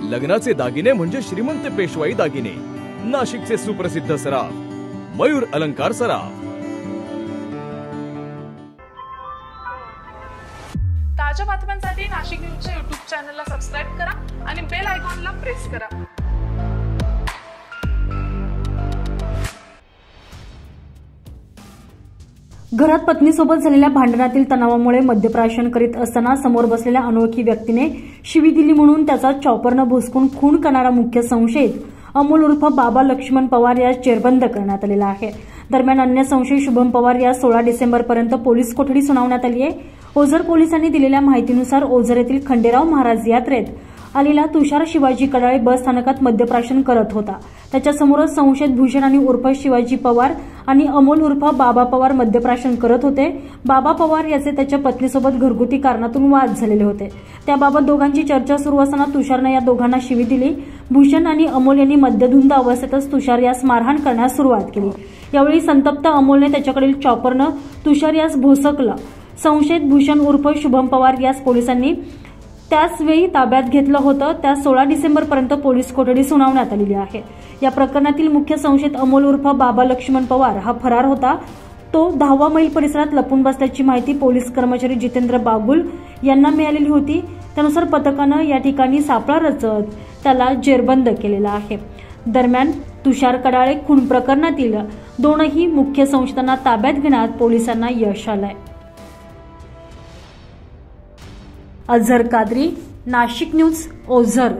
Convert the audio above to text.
लग्नाचे दागिने म्हणजे श्रीमंत पेशवाई दागिने, नाशिकचे सुप्रसिद्ध सराफ मयूर अलंकार सराफ। ताज्या बातम्यांसाठी नाशिक न्यूजच्या YouTube चॅनलला सबस्क्राइब करा आणि बेल आयकॉनला प्रेस करा। घरात पत्नीसोबत झालेल्या भांडणातील तणावामुळे मद्यप्राशन करीत असताना समोर बसलेल्या अनोळखी व्यक्तीने शिवी दिली म्हणून त्याचा चॉपरनं भुसकून खून करणारा मुख्य संशयित अमोल उर्फ बाबा लक्ष्मण पवार यास जेरबंद करण्यात आलेला आहे। दरम्यान अन्य संशयित शुभम पवार यास 16 डिसेंबरपर्यंत पोलीस कोठडी सुनावण्यात आली आहे। ओझर पोलिसांनी दिलेल्या माहितीनुसार ओझर येथील खंडेराव महाराज यात्रेत आलेला तुषार शिवाजी कडाळे बस स्थानकात मद्यप्राशन करत होता। त्याच्यासमोरच संशयित भूषण आणि उर्फ शिवाजी पवार आणि अमोल उर्फ बाबा पवार मद्यप्राशन करत होते। बाबा पवार याचे त्याच्या पत्नीसोबत घरगुती कारणातून वाद झालेले होते। त्याबाबत दोघांची चर्चा सुरू असताना तुषारने या दोघांना शिवी दिली। भूषण आणि अमोल यांनी मद्यधुंद अवस्थेतच तुषार यास मारहाण करण्यास सुरुवात केली। यावेळी संतप्त अमोलने त्याच्याकडील चॉपरनं तुषार यास भोसकलं। संशयित भूषण उर्फ शुभम पवार यास पोलिसांनी त्याच वेळी ताब्यात घेतलं होतं। त्या 16 डिसेंबरपर्यंत पोलीस कोठडी सुनावण्यात आलेली आहे। या प्रकरणातील मुख्य संशयित अमोल उर्फ बाबा लक्ष्मण पवार हा फरार होता। तो 10वा मैल परिसरात लपून बसल्याची माहिती पोलीस कर्मचारी जितेंद्र बागुल यांना मिळालेली होती। त्यानुसार पथकानं या ठिकाणी सापळा रचत त्याला जेरबंद केलेला आहे। दरम्यान तुषार कडाळे खून प्रकरणातील दोनही मुख्य संशयितांना ताब्यात घेण्यात पोलिसांना यश आलंय। अझर कादरी, नाशिक न्यूज, ओझर।